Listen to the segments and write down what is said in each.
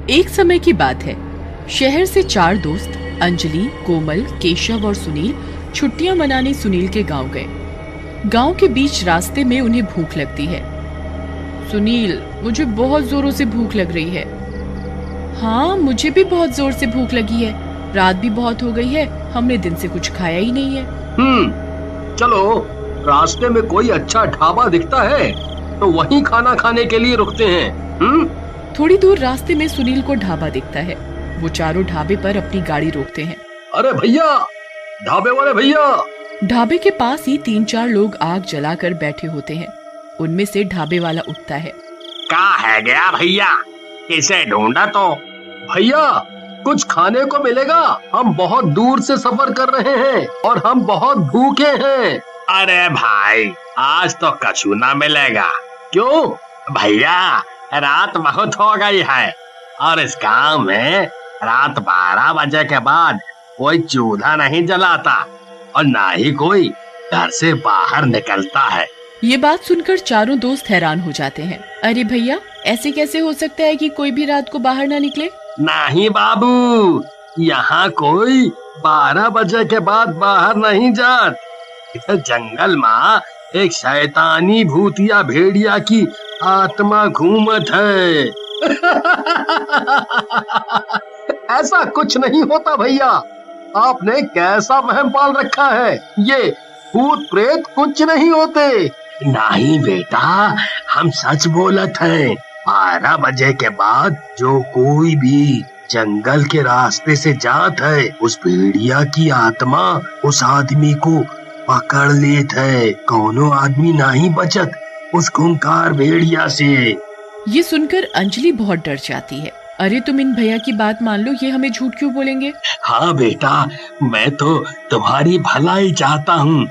एक समय की बात है। शहर से 4 दोस्त अंजलि, कोमल, केशव और सुनील छुट्टियां मनाने सुनील के गांव गए। गांव के बीच रास्ते में उन्हें भूख लगती है। सुनील, मुझे बहुत जोरों से भूख लग रही है। हाँ, मुझे भी बहुत जोर से भूख लगी है। रात भी बहुत हो गई है, हमने दिन से कुछ खाया ही नहीं है। चलो, रास्ते में कोई अच्छा ढाबा दिखता है तो वहीं खाना खाने के लिए रुकते हैं। थोड़ी दूर रास्ते में सुनील को ढाबा दिखता है। वो चारों ढाबे पर अपनी गाड़ी रोकते हैं। अरे भैया, ढाबे वाले भैया। ढाबे के पास ही 3-4 लोग आग जलाकर बैठे होते हैं। उनमें से ढाबे वाला उठता है। क्या है गया भैया, किसे ढूंढा? तो भैया, कुछ खाने को मिलेगा? हम बहुत दूर से सफर कर रहे हैं और हम बहुत भूखे हैं। अरे भाई, आज तो कछु ना मिलेगा। क्यों? भैया, रात बहुत हो गई है और इस गांव में रात 12 बजे के बाद कोई चूल्हा नहीं जलाता और ना ही कोई घर से बाहर निकलता है। ये बात सुनकर चारों दोस्त हैरान हो जाते हैं। अरे भैया, ऐसे कैसे हो सकता है कि कोई भी रात को बाहर ना निकले? नहीं बाबू, यहाँ कोई 12 बजे के बाद बाहर नहीं जात। इधर जंगल में एक शैतानी भूतिया भेड़िया की आत्मा घूमत है। ऐसा कुछ नहीं होता भैया, आपने कैसा वहम पाल रखा है। ये भूत प्रेत कुछ नहीं होते। नहीं बेटा, हम सच बोलत हैं। 12 बजे के बाद जो कोई भी जंगल के रास्ते से जात है, उस भेड़िया की आत्मा उस आदमी को पकड़ लेत है। कौनो आदमी नहीं बचत उस खूंखार भेड़िया से। ये सुनकर अंजलि बहुत डर जाती है। अरे तुम इन भैया की बात मान लो, ये हमें झूठ क्यों बोलेंगे? हाँ बेटा, मैं तो तुम्हारी भलाई चाहता हूँ,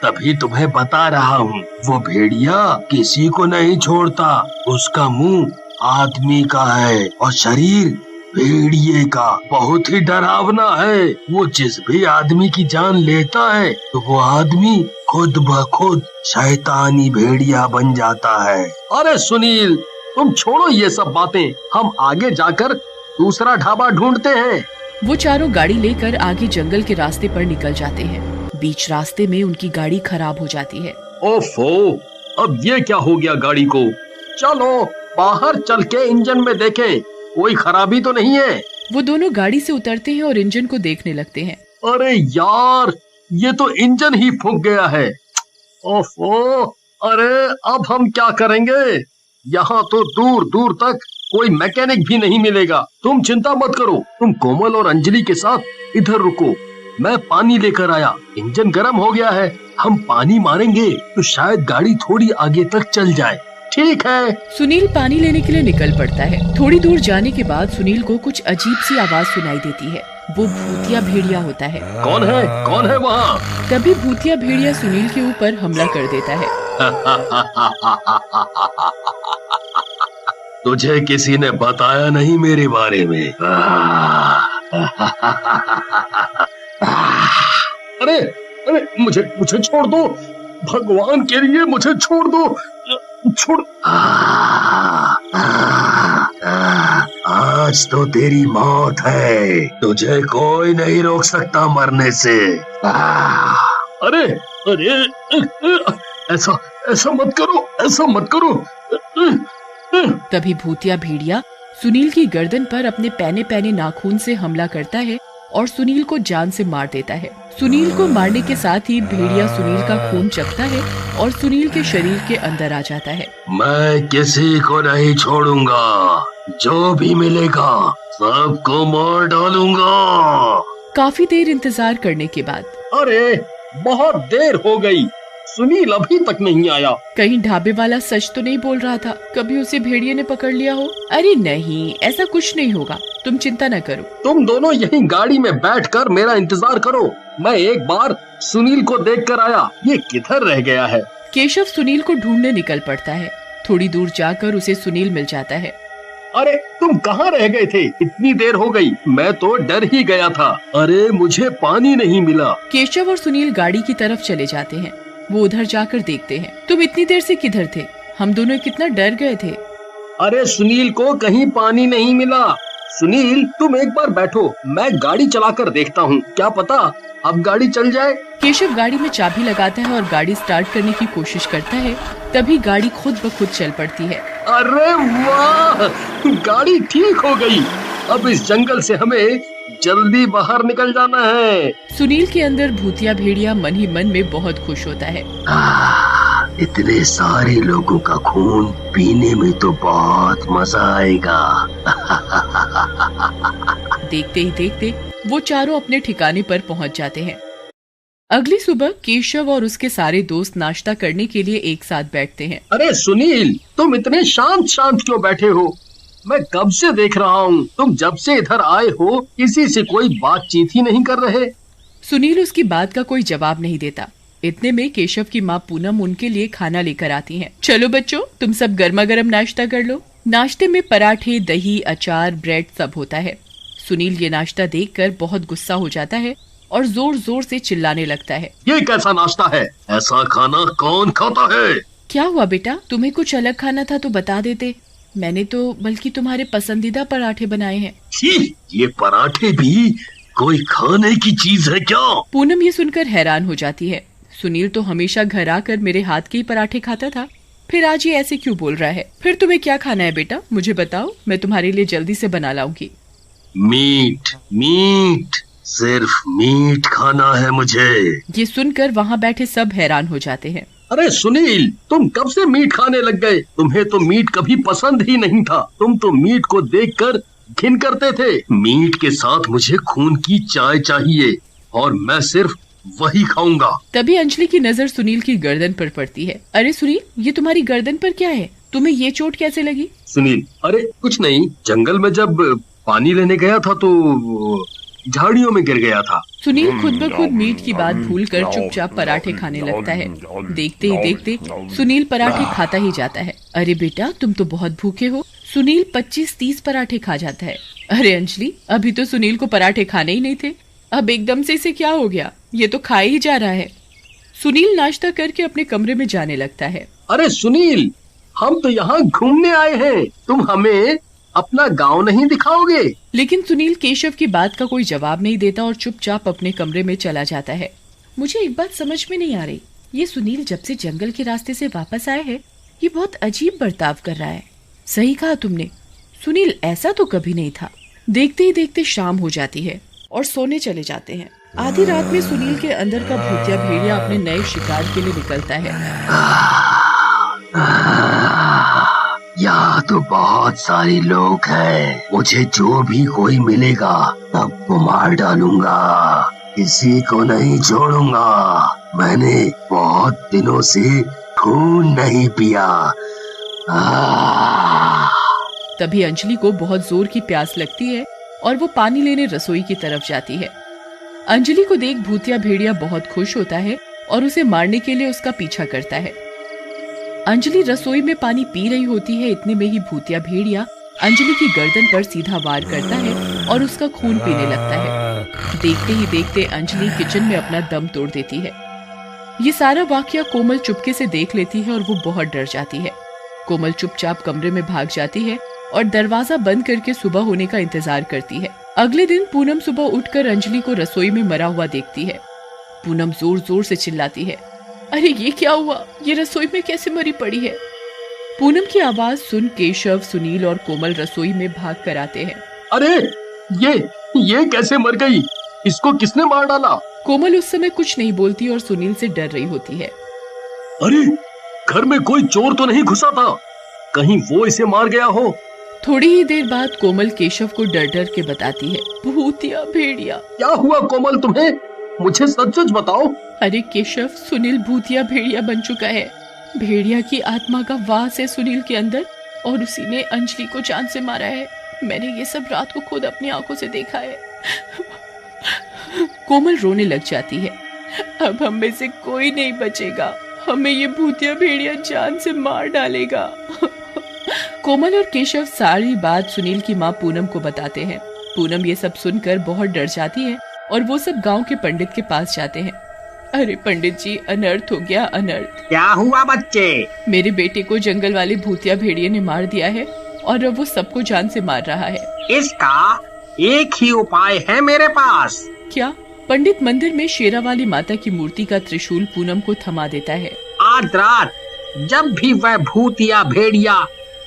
तभी तुम्हें बता रहा हूँ। वो भेड़िया किसी को नहीं छोड़ता। उसका मुंह आदमी का है और शरीर भेड़िए का। बहुत ही डरावना है। वो जिस भी आदमी की जान लेता है तो वो आदमी खुद ब खुद शैतानी भेड़िया बन जाता है। अरे सुनील, तुम छोड़ो ये सब बातें, हम आगे जाकर दूसरा ढाबा ढूंढते हैं। वो चारों गाड़ी लेकर आगे जंगल के रास्ते पर निकल जाते हैं। बीच रास्ते में उनकी गाड़ी खराब हो जाती है। ओफो, अब ये क्या हो गया गाड़ी को? चलो बाहर चल के इंजन में देखें, कोई खराबी तो नहीं है। वो दोनों गाड़ी से उतरते हैं और इंजन को देखने लगते हैं। अरे यार, ये तो इंजन ही फूंक गया है। ओफो, अरे अब हम क्या करेंगे? यहाँ तो दूर दूर तक कोई मैकेनिक भी नहीं मिलेगा। तुम चिंता मत करो, तुम कोमल और अंजलि के साथ इधर रुको, मैं पानी लेकर आया। इंजन गर्म हो गया है, हम पानी मारेंगे तो शायद गाड़ी थोड़ी आगे तक चल जाए। ठीक है। सुनील पानी लेने के लिए निकल पड़ता है। थोड़ी दूर जाने के बाद सुनील को कुछ अजीब सी आवाज सुनाई देती है। वो भूतिया भेड़िया होता है। कौन है? कौन है वहाँ? तभी भूतिया भेड़िया सुनील के ऊपर हमला कर देता है। तुझे किसी ने बताया नहीं मेरे बारे में? अरे अरे, मुझे छोड़ दो, भगवान के लिए मुझे छोड़ दो, छोड़। आज तो तेरी मौत है, तुझे कोई नहीं रोक सकता मरने से। अरे अरे, ऐसा मत करो, ऐसा मत करो। तभी भूतिया भेड़िया सुनील की गर्दन पर अपने पैने पैने नाखून से हमला करता है और सुनील को जान से मार देता है। सुनील को मारने के साथ ही भेड़िया सुनील का खून चखता है और सुनील के शरीर के अंदर आ जाता है। मैं किसी को नहीं छोड़ूंगा, जो भी मिलेगा सबको मार डालूंगा। काफी देर इंतजार करने के बाद, अरे बहुत देर हो गई, सुनील अभी तक नहीं आया। कहीं ढाबे वाला सच तो नहीं बोल रहा था? कभी उसे भेड़िए ने पकड़ लिया हो? अरे नहीं, ऐसा कुछ नहीं होगा, तुम चिंता न करो। तुम दोनों यहीं गाड़ी में बैठकर मेरा इंतजार करो, मैं एक बार सुनील को देखकर आया। ये किधर रह गया है? केशव सुनील को ढूंढने निकल पड़ता है। थोड़ी दूर जाकर उसे सुनील मिल जाता है। अरे तुम कहाँ रह गए थे? इतनी देर हो गई, मैं तो डर ही गया था। अरे मुझे पानी नहीं मिला। केशव और सुनील गाड़ी की तरफ चले जाते हैं। वो उधर जाकर देखते हैं। तुम इतनी देर से किधर थे? हम दोनों कितना डर गए थे। अरे सुनील को कहीं पानी नहीं मिला, सुनील, तुम एक बार बैठो, मैं गाड़ी चलाकर देखता हूँ, क्या पता अब गाड़ी चल जाए। केशव गाड़ी में चाबी लगाता है और गाड़ी स्टार्ट करने की कोशिश करता है। तभी गाड़ी खुद ब खुद चल पड़ती है। अरे वाह, गाड़ी ठीक हो गई। अब इस जंगल से हमें जल्दी बाहर निकल जाना है। सुनील के अंदर भूतिया भेड़िया मन ही मन में बहुत खुश होता है। इतने सारे लोगों का खून पीने में तो बहुत मजा आएगा। देखते ही देखते वो चारों अपने ठिकाने पर पहुंच जाते हैं। अगली सुबह केशव और उसके सारे दोस्त नाश्ता करने के लिए एक साथ बैठते हैं। अरे सुनील, तुम इतने शांत शांत क्यों बैठे हो? मैं कब से देख रहा हूँ, तुम जब से इधर आए हो किसी से कोई बातचीत ही नहीं कर रहे। सुनील उसकी बात का कोई जवाब नहीं देता। इतने में केशव की माँ पूनम उनके लिए खाना लेकर आती हैं। चलो बच्चों, तुम सब गर्मा गर्म नाश्ता कर लो। नाश्ते में पराठे, दही, अचार, ब्रेड सब होता है। सुनील ये नाश्ता देखकर बहुत गुस्सा हो जाता है और जोर जोर से चिल्लाने लगता है। ये कैसा नाश्ता है? ऐसा खाना कौन खाता है? क्या हुआ बेटा, तुम्हें कुछ अलग खाना था तो बता देते। मैंने तो बल्कि तुम्हारे पसंदीदा पराठे बनाए हैं। ये पराठे भी कोई खाने की चीज है क्या? पूनम ये सुनकर हैरान हो जाती है। सुनील तो हमेशा घर आकर मेरे हाथ के ही पराठे खाता था, फिर आज ये ऐसे क्यों बोल रहा है? फिर तुम्हें क्या खाना है बेटा, मुझे बताओ, मैं तुम्हारे लिए जल्दी से बना लाऊंगी। मीट, मीट, सिर्फ मीट खाना है मुझे। ये सुनकर वहाँ बैठे सब हैरान हो जाते हैं। अरे सुनील, तुम कब से मीट खाने लग गए? तुम्हें तो मीट कभी पसंद ही नहीं था। तुम तो मीट को देखकर घिन करते थे। मीट के साथ मुझे खून की चाय चाहिए और मैं सिर्फ वही खाऊंगा। तभी अंजलि की नजर सुनील की गर्दन पर पड़ती है। अरे सुनील, ये तुम्हारी गर्दन पर क्या है? तुम्हें ये चोट कैसे लगी? सुनील, अरे कुछ नहीं, जंगल में जब पानी लेने गया था तो झाड़ियों में गिर गया था। सुनील खुद ब खुद मीट की बात भूलकर चुपचाप पराठे खाने लगता है। देखते ही देखते सुनील पराठे खाता ही जाता है। अरे बेटा, तुम तो बहुत भूखे हो। सुनील 25-30 पराठे खा जाता है। अरे अंजलि, अभी तो सुनील को पराठे खाने ही नहीं थे, अब एकदम से इसे क्या हो गया? ये तो खा ही जा रहा है। सुनील नाश्ता करके अपने कमरे में जाने लगता है। अरे सुनील, हम तो यहाँ घूमने आए हैं, तुम हमें अपना गांव नहीं दिखाओगे? लेकिन सुनील केशव की बात का कोई जवाब नहीं देता और चुपचाप अपने कमरे में चला जाता है। मुझे एक बात समझ में नहीं आ रही, ये सुनील जब से जंगल के रास्ते से वापस आए हैं, ये बहुत अजीब बर्ताव कर रहा है। सही कहा तुमने, सुनील ऐसा तो कभी नहीं था। देखते ही देखते शाम हो जाती है और सोने चले जाते हैं। आधी रात में सुनील के अंदर का भूतिया भेड़िया अपने नए शिकार के लिए निकलता है। यहाँ तो बहुत सारे लोग हैं, मुझे जो भी कोई मिलेगा सबको मार डालूंगा, किसी को नहीं छोड़ूंगा। मैंने बहुत दिनों से खून नहीं पिया। तभी अंजलि को बहुत जोर की प्यास लगती है और वो पानी लेने रसोई की तरफ जाती है। अंजलि को देख भूतिया भेड़िया बहुत खुश होता है और उसे मारने के लिए उसका पीछा करता है। अंजलि रसोई में पानी पी रही होती है। इतने में ही भूतिया भेड़िया अंजलि की गर्दन पर सीधा वार करता है और उसका खून पीने लगता है। देखते ही देखते अंजलि किचन में अपना दम तोड़ देती है। ये सारा वाकया कोमल चुपके से देख लेती है और वो बहुत डर जाती है। कोमल चुपचाप कमरे में भाग जाती है और दरवाजा बंद करके सुबह होने का इंतजार करती है। अगले दिन पूनम सुबह उठकर अंजलि को रसोई में मरा हुआ देखती है। पूनम जोर जोर से चिल्लाती है, अरे ये क्या हुआ? ये रसोई में कैसे मरी पड़ी है? पूनम की आवाज सुन केशव, सुनील और कोमल रसोई में भाग कर आते हैं। अरे ये कैसे मर गई? इसको किसने मार डाला? कोमल उस समय कुछ नहीं बोलती और सुनील से डर रही होती है। अरे घर में कोई चोर तो नहीं घुसा था? कहीं वो इसे मार गया हो? थोड़ी ही देर बाद कोमल केशव को डर डर के बताती है, भूतिया भेड़िया। क्या हुआ कोमल तुम्हें? मुझे सच सच बताओ। अरे केशव, सुनील भूतिया भेड़िया बन चुका है। भेड़िया की आत्मा का वास है सुनील के अंदर और उसी ने अंजलि को जान से मारा है। मैंने ये सब रात को खुद अपनी आंखों से देखा है। कोमल रोने लग जाती है। अब हम में से कोई नहीं बचेगा, हमें ये भूतिया भेड़िया जान से मार डालेगा। कोमल और केशव सारी बात सुनील की माँ पूनम को बताते हैं। पूनम ये सब सुनकर बहुत डर जाती है और वो सब गांव के पंडित के पास जाते हैं। अरे पंडित जी, अनर्थ हो गया, अनर्थ। क्या हुआ बच्चे? मेरे बेटे को जंगल वाले भूतिया भेड़िए ने मार दिया है और अब वो सबको जान से मार रहा है। इसका एक ही उपाय है मेरे पास। क्या? पंडित मंदिर में शेरावाली माता की मूर्ति का त्रिशूल पूनम को थमा देता है। आज रात जब भी वह भूत या भेड़िया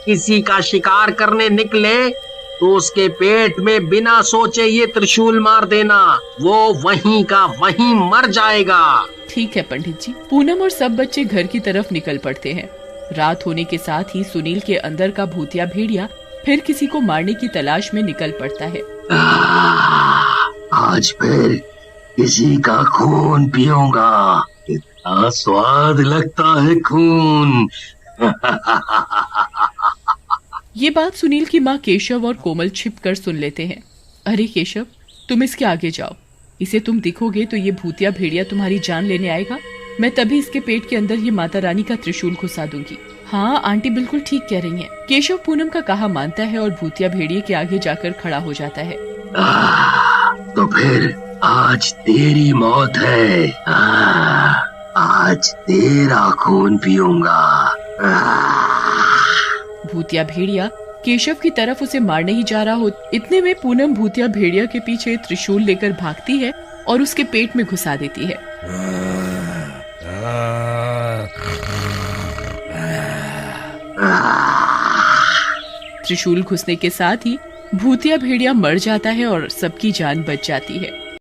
किसी का शिकार करने निकले तो उसके पेट में बिना सोचे ये त्रिशूल मार देना, वो वहीं का वहीं मर जाएगा। ठीक है पंडित जी। पूनम और सब बच्चे घर की तरफ निकल पड़ते हैं। रात होने के साथ ही सुनील के अंदर का भूतिया भेड़िया फिर किसी को मारने की तलाश में निकल पड़ता है। आज फिर किसी का खून पीऊंगा, इतना स्वाद लगता है खून। ये बात सुनील की माँ केशव और कोमल छिपकर सुन लेते हैं। अरे केशव, तुम इसके आगे जाओ, इसे तुम दिखोगे तो ये भूतिया भेड़िया तुम्हारी जान लेने आएगा। मैं तभी इसके पेट के अंदर ये माता रानी का त्रिशूल घुसा दूंगी। हाँ, आंटी बिल्कुल ठीक कह रही हैं। केशव पूनम का कहा मानता है और भूतिया भेड़िए के आगे जाकर खड़ा हो जाता है। तो फिर आज तेरी मौत है। आज तेरा खून पीऊंगा। भूतिया भेड़िया केशव की तरफ उसे मारने ही जा रहा हो, इतने में पूनम भूतिया भेड़िया के पीछे त्रिशूल लेकर भागती है और उसके पेट में घुसा देती है। त्रिशूल घुसने के साथ ही भूतिया भेड़िया मर जाता है और सबकी जान बच जाती है।